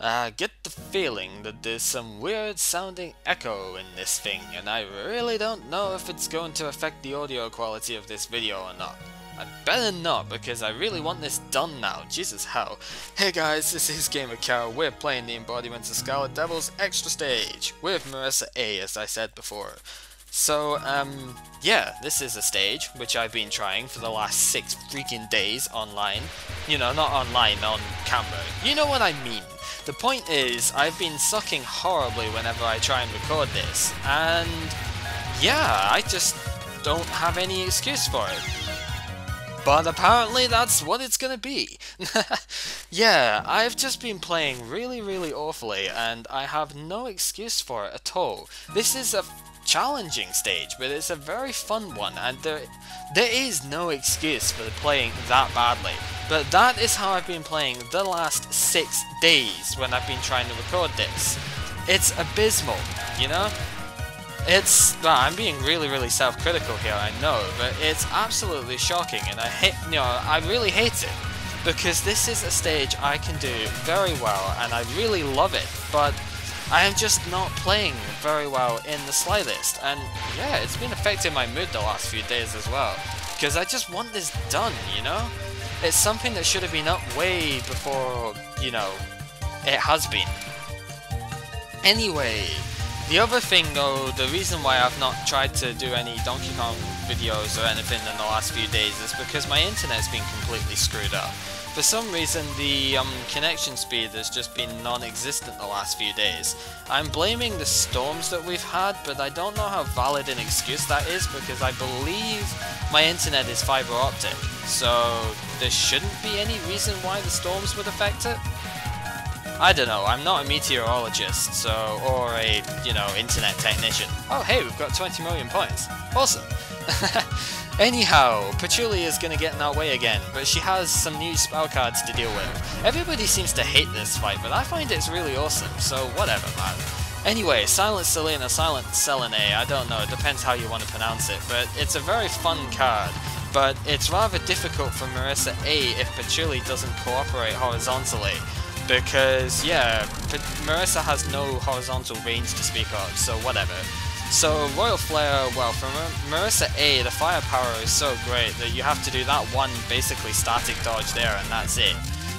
I get the feeling that there's some weird sounding echo in this thing, and I really don't know if it's going to affect the audio quality of this video or not. I better not, because I really want this done now. Jesus hell. Hey guys, this is gamercal. We're playing the Embodiment of Scarlet Devil's Extra Stage with Marisa A, as I said before. So, yeah, this is a stage which I've been trying for the last 6 freaking days online. You know, not online, on camera. You know what I mean. The point is, I've been sucking horribly whenever I try and record this, and yeah, I just don't have any excuse for it. But apparently that's what it's gonna be. Yeah, I've just been playing really awfully, and I have no excuse for it at all. This is a challenging stage, but it's a very fun one, and there is no excuse for playing that badly. But that is how I've been playing the last 6 days when I've been trying to record this. It's abysmal, you know? Well, I'm being really self-critical here, I know, but it's absolutely shocking, and I really hate it, because this is a stage I can do very well, and I really love it, but I am just not playing very well in the slightest, and yeah, it's been affecting my mood the last few days as well, because I just want this done, you know? It's something that should have been up way before, you know, it has been. Anyway, the other thing though, the reason why I've not tried to do any Donkey Kong videos or anything in the last few days is because my internet's been completely screwed up. For some reason the connection speed has just been non-existent the last few days. I'm blaming the storms that we've had, but I don't know how valid an excuse that is because I believe my internet is fiber optic, so there shouldn't be any reason why the storms would affect it. I don't know, I'm not a meteorologist, or a, you know, internet technician. Oh hey, we've got 20 million points. Awesome. Anyhow, Patchouli is gonna get in our way again, but she has some new spell cards to deal with. Everybody seems to hate this fight, but I find it's really awesome, so whatever, man. Anyway, Silent Selena, Silent Selene, I don't know, it depends how you want to pronounce it, but it's a very fun card. But it's rather difficult for Marisa A if Patchouli doesn't cooperate horizontally. Because, yeah, Marisa has no horizontal range to speak of, so whatever. So, Royal Flare, well, for Marisa A, the firepower is so great that you have to do that one basically static dodge there, and that's it.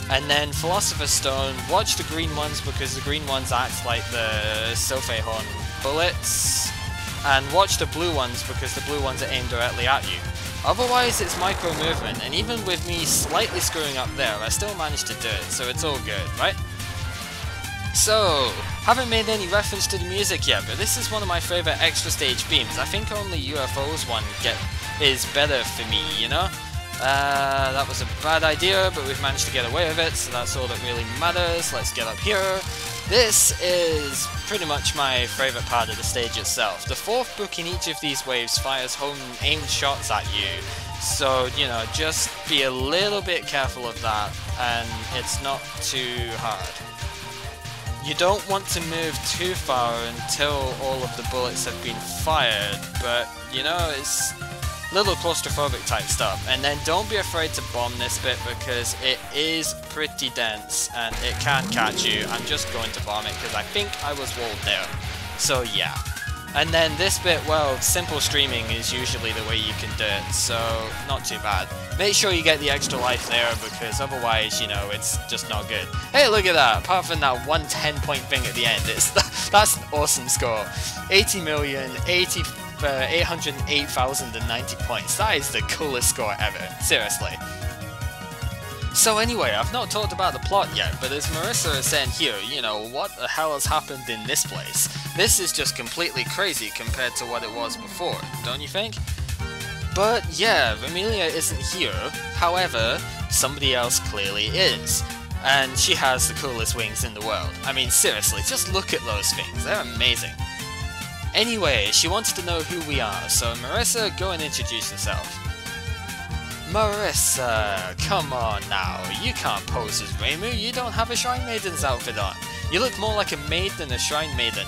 And then Philosopher's Stone, watch the green ones because the green ones act like the Sylphehorn bullets, and watch the blue ones because the blue ones are aimed directly at you. Otherwise, it's micro movement, and even with me slightly screwing up there, I still managed to do it, so it's all good, right? So, haven't made any reference to the music yet, but this is one of my favourite extra stage themes. I think only UFO's one is better for me, you know? That was a bad idea, but we've managed to get away with it, so that's all that really matters. Let's get up here. This is pretty much my favourite part of the stage itself. The 4th book in each of these waves fires home aimed shots at you, so, you know, just be a little bit careful of that, and it's not too hard. You don't want to move too far until all of the bullets have been fired, but, you know, it's little claustrophobic type stuff. And then don't be afraid to bomb this bit because it is pretty dense and it can catch you. I'm just going to bomb it because I think I was walled there. So yeah. And then this bit, well, simple streaming is usually the way you can do it, so not too bad. Make sure you get the extra life there because otherwise, you know, it's just not good. Hey, look at that! Apart from that one 10-point thing at the end, that's an awesome score. 80,808,090 points. That is the coolest score ever, seriously. So anyway, I've not talked about the plot yet, but as Marisa is saying here, you know, what the hell has happened in this place? This is just completely crazy compared to what it was before, don't you think? But yeah, Amelia isn't here, however, somebody else clearly is. And she has the coolest wings in the world. I mean, seriously, just look at those things, they're amazing. Anyway, she wants to know who we are, so Marisa, go and introduce yourself. Marisa, come on now, you can't pose as Reimu, you don't have a Shrine Maiden's outfit on. You look more like a maid than a Shrine Maiden.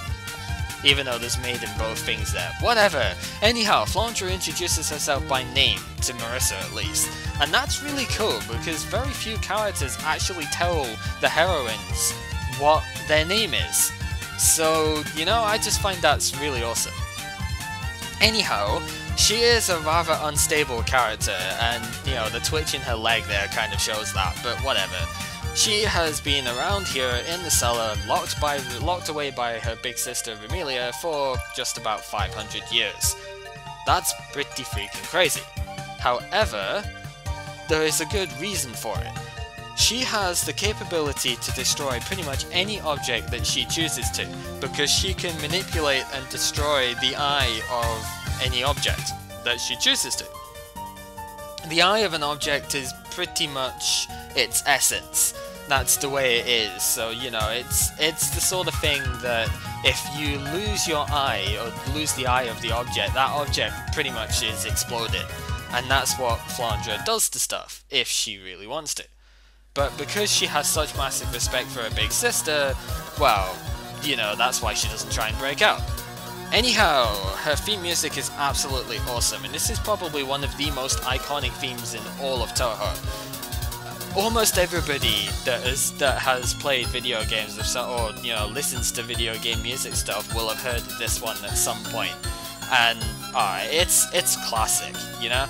Even though there's maid in both things there. Whatever. Anyhow, Flandre introduces herself by name, to Marisa at least. And that's really cool, because very few characters actually tell the heroines what their name is. So, you know, I just find that's really awesome. Anyhow, she is a rather unstable character, and, you know, the twitch in her leg there kind of shows that, but whatever. She has been around here in the cellar, locked away by her big sister Amelia for just about 500 years. That's pretty freaking crazy. However, there is a good reason for it. She has the capability to destroy pretty much any object that she chooses to, because she can manipulate and destroy the eye of any object that she chooses to. The eye of an object is pretty much its essence. That's the way it is, so, you know, it's the sort of thing that if you lose your eye, or lose the eye of the object, that object pretty much is exploded. And that's what Flandre does to stuff, if she really wants to. But because she has such massive respect for her big sister, well, you know, that's why she doesn't try and break out. Anyhow, her theme music is absolutely awesome, and this is probably one of the most iconic themes in all of Touhou. Almost everybody that has played video games or, you know, listens to video game music stuff will have heard this one at some point. And it's classic, you know?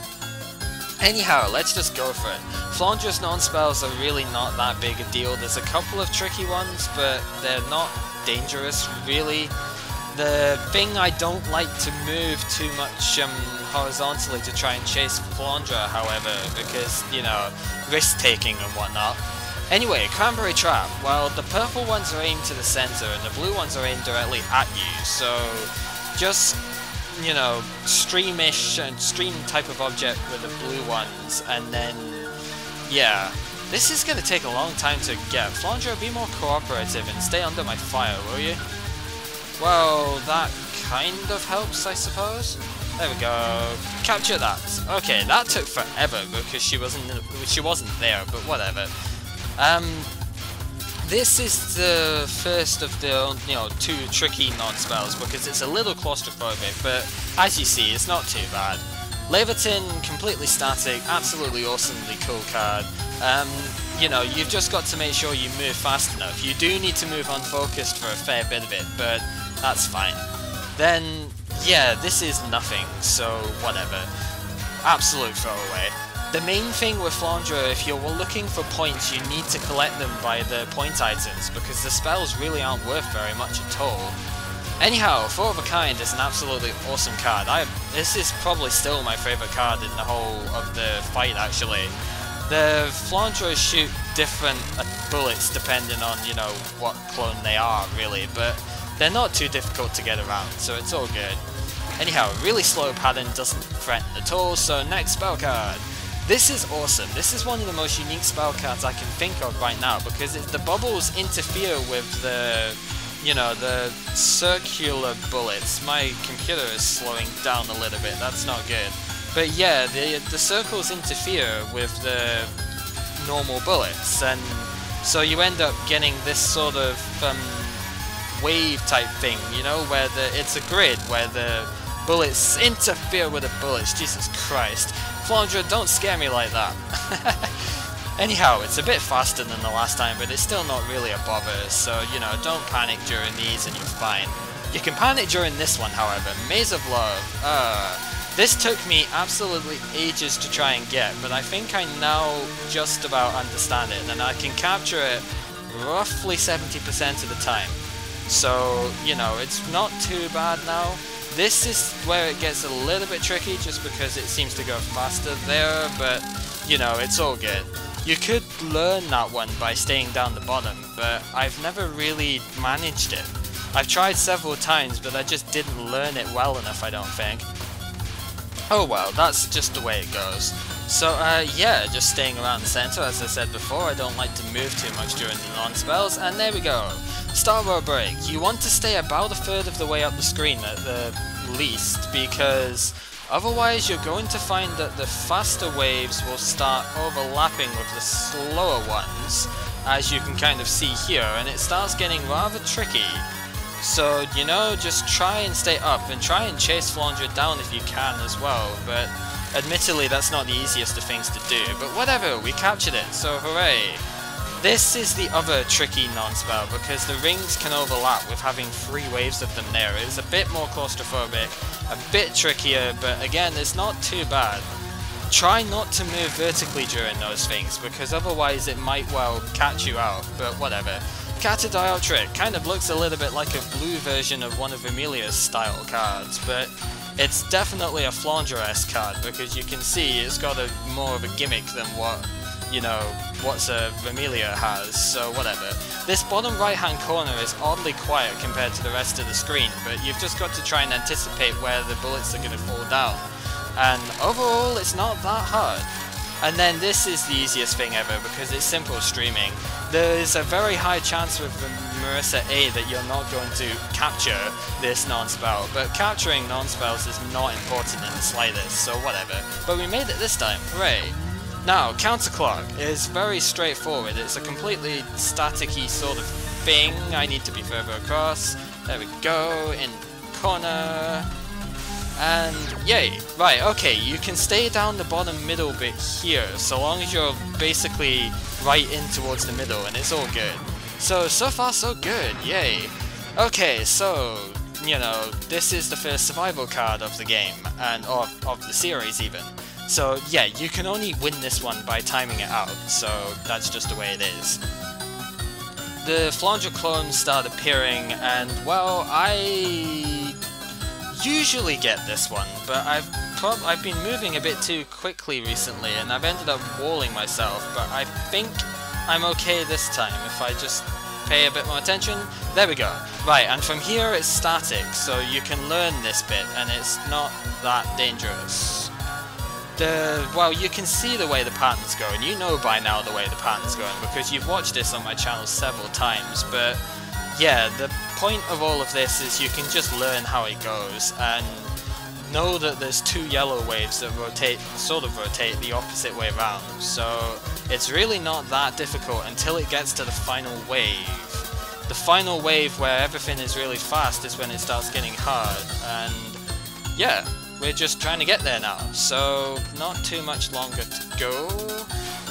Anyhow, let's just go for it. Flandre's non-spells are really not that big a deal. There's a couple of tricky ones, but they're not dangerous, really. The thing I don't like to move too much horizontally to try and chase Flandre, however, because, you know, risk-taking and whatnot. Anyway, Cranberry Trap. Well, the purple ones are aimed to the center, and the blue ones are aimed directly at you, so just, you know, streamish and stream type of object with the blue ones, and then, yeah. This is gonna take a long time to get. Flandre, be more cooperative and stay under my fire, will you? Well, that kind of helps, I suppose. There we go. Capture that. Okay, that took forever because she wasn't there, but whatever. This is the first of the, you know, two tricky non-spells because it's a little claustrophobic, but as you see, it's not too bad. Levitin, completely static, absolutely awesomely cool card. You know, you've just got to make sure you move fast enough. You do need to move unfocused for a fair bit of it, but that's fine. Then, yeah, this is nothing, so whatever. Absolute throwaway. The main thing with Flandre, if you're looking for points, you need to collect them by the point items, because the spells really aren't worth very much at all. Anyhow, Four of a Kind is an absolutely awesome card. This is probably still my favourite card in the whole of the fight, actually. The Flandres shoot different bullets depending on, you know, what clone they are, really, but they're not too difficult to get around, so it's all good. Anyhow, really slow pattern, doesn't threaten at all, so next spell card. This is awesome. This is one of the most unique spell cards I can think of right now, because the bubbles interfere with the, you know, the circular bullets. My computer is slowing down a little bit, that's not good. But yeah, the circles interfere with the normal bullets, and so you end up getting this sort of wave type thing, you know, where it's a grid where the bullets interfere with the bullets. Jesus Christ. Flandre, don't scare me like that. Anyhow, it's a bit faster than the last time, but it's still not really a bother, so, you know, don't panic during these and you're fine. You can panic during this one, however. Maze of Love. This took me absolutely ages to try and get, but I think I now just about understand it, and I can capture it roughly 70% of the time. So, you know, it's not too bad now. This is where it gets a little bit tricky, just because it seems to go faster there, but, you know, it's all good. You could learn that one by staying down the bottom, but I've never really managed it. I've tried several times, but I just didn't learn it well enough, I don't think. Oh well, that's just the way it goes. So, yeah, just staying around the center, as I said before. I don't like to move too much during the non-spells, and there we go. Start row break. You want to stay about a third of the way up the screen at the least, because otherwise you're going to find that the faster waves will start overlapping with the slower ones, as you can kind of see here, and it starts getting rather tricky. So, you know, just try and stay up, and try and chase Flandre down if you can as well, but admittedly that's not the easiest of things to do, but whatever, we captured it, so hooray! this is the other tricky non-spell, because the rings can overlap with having 3 waves of them there. It's a bit more claustrophobic, a bit trickier, but again, it's not too bad. Try not to move vertically during those things, because otherwise it might well catch you out, but whatever. Catadial Trick kind of looks a little bit like a blue version of one of Amelia's style cards, but it's definitely a Flandre-esque card, because you can see it's got a more of a gimmick than what, you know, what's a Vermilion has, so whatever. This bottom right hand corner is oddly quiet compared to the rest of the screen, but you've just got to try and anticipate where the bullets are going to fall down. And overall, it's not that hard. And then this is the easiest thing ever, because it's simple streaming. There is a very high chance with Marisa A that you're not going to capture this non-spell, but capturing non-spells is not important in the slightest, so whatever. But we made it this time, hooray! Now, counterclock is very straightforward. It's a completely static-y sort of thing. I need to be further across. There we go, in the corner. And yay! Right, okay, you can stay down the bottom middle bit here, so long as you're basically right in towards the middle, and it's all good. So far so good, yay! Okay, so, you know, this is the first survival card of the game, and of the series even. So yeah, you can only win this one by timing it out, so that's just the way it is. The Flandre clones start appearing, and well, I usually get this one, but I've been moving a bit too quickly recently, and I've ended up walling myself, but I think I'm okay this time if I just pay a bit more attention. There we go. Right, and from here it's static, so you can learn this bit, and it's not that dangerous. Well, you can see the way the pattern's going. You know by now the way the pattern's going, because you've watched this on my channel several times, but yeah, the point of all of this is you can just learn how it goes, and know that there's 2 yellow waves that sort of rotate the opposite way around, so it's really not that difficult until it gets to the final wave. The final wave where everything is really fast is when it starts getting hard, and yeah, we're just trying to get there now, so not too much longer to go.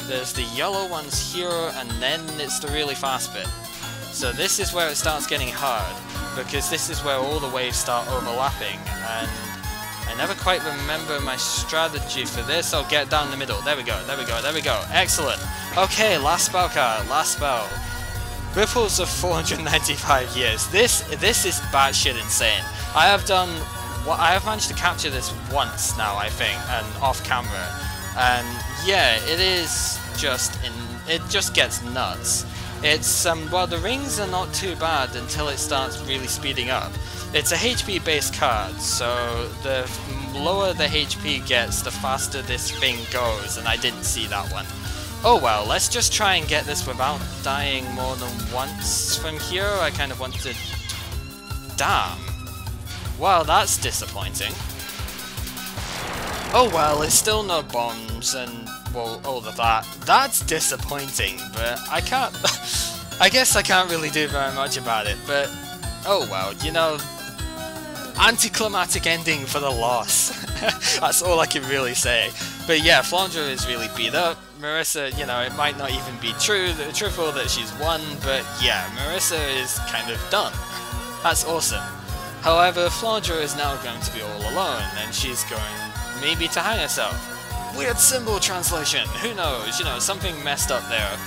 There's the yellow ones here, and then it's the really fast bit. So this is where it starts getting hard, because this is where all the waves start overlapping, and I never quite remember my strategy for this. Oh, get down the middle. There we go, there we go, there we go. Excellent. Okay, last spell card, last spell. Ripples of 495 years. This is batshit insane. I have managed to capture this once now, I think, and off camera, and yeah, it just gets nuts. It's well, the rings are not too bad until it starts really speeding up. It's a HP based card, so the lower the HP gets, the faster this thing goes, and I didn't see that one. Oh well, let's just try and get this without dying more than once from here. I kind of want to... Damn. Well, that's disappointing. Oh well, it's still no bombs and, well, all of that. That's disappointing, but I can't... I guess I can't really do very much about it, but... Oh well, you know... Anticlimactic ending for the loss. That's all I can really say. But yeah, Flandre is really beat up. Marisa, you know, it might not even be truthful that she's won, but yeah, Marisa is kind of done. That's awesome. However, Flandre is now going to be all alone, and she's going maybe to hang herself. Weird symbol translation, who knows, you know, something messed up there.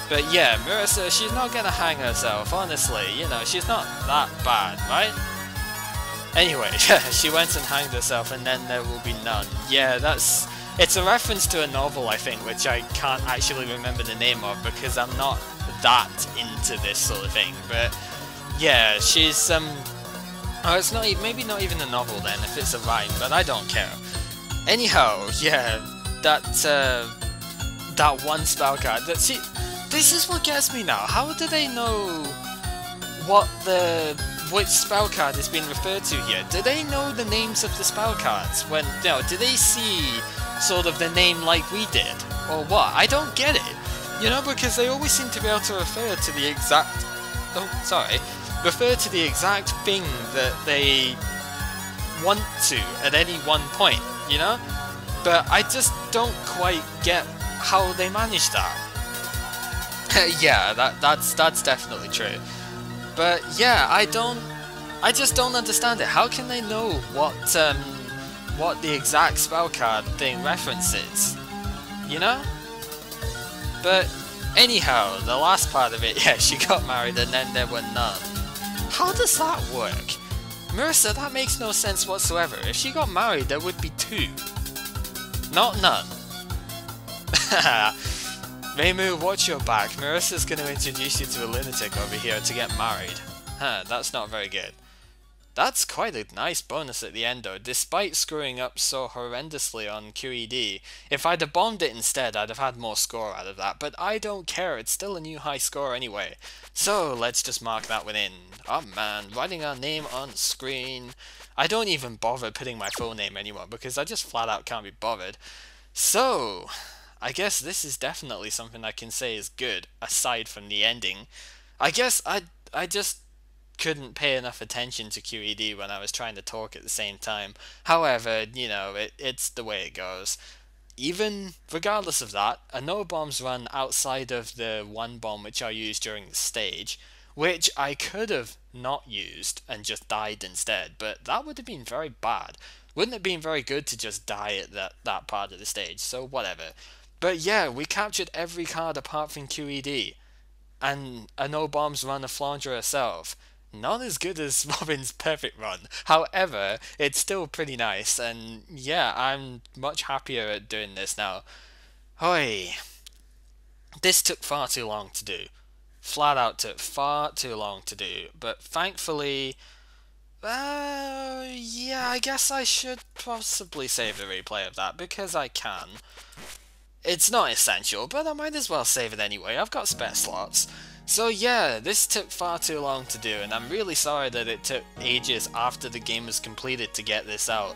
But yeah, Marisa, she's not gonna hang herself, honestly, you know, she's not that bad, right? Anyway, she went and hanged herself, and then there will be none. Yeah, it's a reference to a novel, I think, which I can't actually remember the name of, because I'm not that into this sort of thing, but yeah, she's, oh, it's not, maybe not even a novel then, if it's a rhyme, but I don't care. Anyhow, yeah, that one spell card, see, this is what gets me now. How do they know which spell card is being referred to here? Do they know the names of the spell cards? When, you know, do they see sort of the name like we did? Or what? I don't get it. You know, because they always seem to be able to refer to the exact... Oh, sorry. Refer to the exact thing that they want to at any one point, you know? But I just don't quite get how they manage that. Yeah, that's definitely true. But yeah, I just don't understand it. How can they know what the exact spell card thing references? You know? But anyhow, the last part of it, yeah, she got married and then there were none. How does that work? Marisa, that makes no sense whatsoever. If she got married, there would be 2. Not none. Reimu, watch your back. Marisa's going to introduce you to a lunatic over here to get married. Huh, that's not very good. That's quite a nice bonus at the end though, despite screwing up so horrendously on QED. If I'd have bombed it instead, I'd have had more score out of that, but I don't care, it's still a new high score anyway. So, let's just mark that one in. Oh man, writing our name on screen. I don't even bother putting my full name anymore, because I just flat out can't be bothered. So, I guess this is definitely something I can say is good, aside from the ending. I guess I just couldn't pay enough attention to QED when I was trying to talk at the same time. However, you know, it's the way it goes. Even regardless of that, a no bombs run outside of the one bomb which I used during the stage, which I could have not used and just died instead, but that would have been very bad. Wouldn't have been very good to just die at that part of the stage, so whatever. But yeah, we captured every card apart from QED, and a no bombs run of Flandre herself. Not as good as Robin's perfect run. However, it's still pretty nice, and yeah, I'm much happier at doing this now. Hoi. This took far too long to do. Flat out took far too long to do, but thankfully, yeah, I guess I should possibly save the replay of that, because I can. It's not essential, but I might as well save it anyway, I've got spare slots. So yeah, this took far too long to do, and I'm really sorry that it took ages after the game was completed to get this out.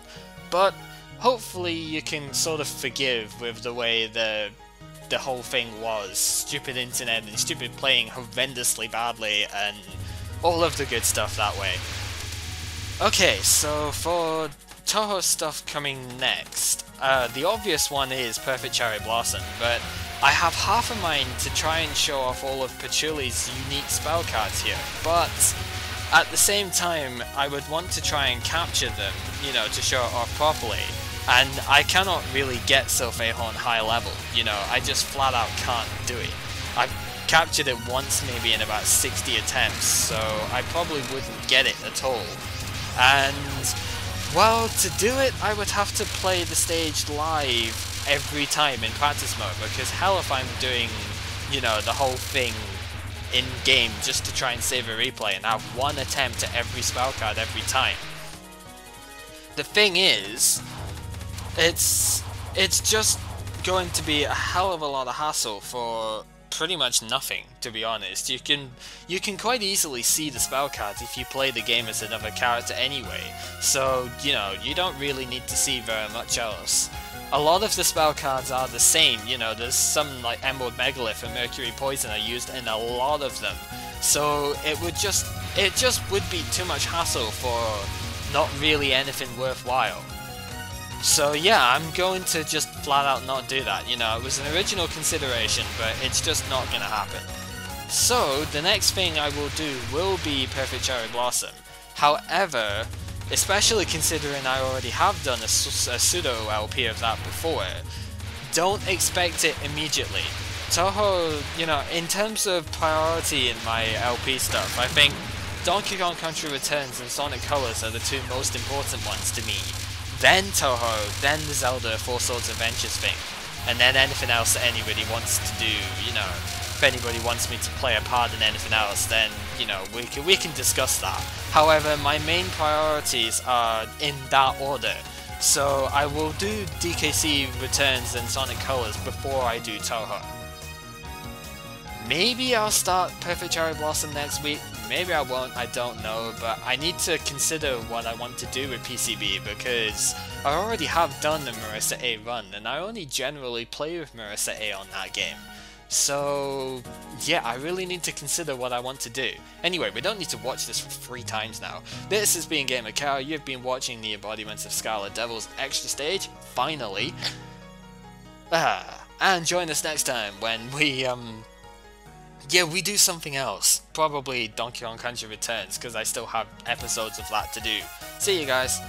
But hopefully you can sort of forgive with the way the whole thing was. Stupid internet and stupid playing horrendously badly and all of the good stuff that way. Okay, so for Touhou stuff coming next, the obvious one is Perfect Cherry Blossom, but I have half a mind to try and show off all of Patchouli's unique spell cards here, but at the same time I would want to try and capture them, you know, to show it off properly, and I cannot really get Sylphehorn high level, you know, I just flat out can't do it. I've captured it once maybe in about 60 attempts, so I probably wouldn't get it at all. And well, to do it, I would have to play the stage live every time in practice mode, because hell if I'm doing, you know, the whole thing in-game just to try and save a replay and have one attempt at every spell card every time. The thing is, it's just going to be a hell of a lot of hassle for pretty much nothing, to be honest. You can quite easily see the spell cards if you play the game as another character anyway, so, you know, you don't really need to see very much else. A lot of the spell cards are the same, you know, there's some like Emerald Megalith and Mercury Poison are used in a lot of them, so it just would be too much hassle for not really anything worthwhile. So yeah, I'm going to just flat out not do that, you know, it was an original consideration, but it's just not going to happen. So, the next thing I will do will be Perfect Cherry Blossom. However, especially considering I already have done a pseudo LP of that before, don't expect it immediately. Touhou, you know, in terms of priority in my LP stuff, I think Donkey Kong Country Returns and Sonic Colors are the two most important ones to me. Then Touhou, then the Zelda Four Swords Adventures thing, and then anything else that anybody wants to do, you know. If anybody wants me to play a part in anything else, then, you know, we can discuss that. However, my main priorities are in that order, so I will do DKC Returns and Sonic Colors before I do Touhou. Maybe I'll start Perfect Cherry Blossom next week, maybe I won't, I don't know, but I need to consider what I want to do with PCB, because I already have done the Marisa A run, and I only generally play with Marisa A on that game. So yeah, I really need to consider what I want to do. Anyway, we don't need to watch this for 3 times now. This has been gamercal, you've been watching the Embodiment of Scarlet Devil's extra stage, finally. And join us next time when we yeah, we do something else. Probably Donkey Kong Country Returns, because I still have episodes of that to do. See you guys.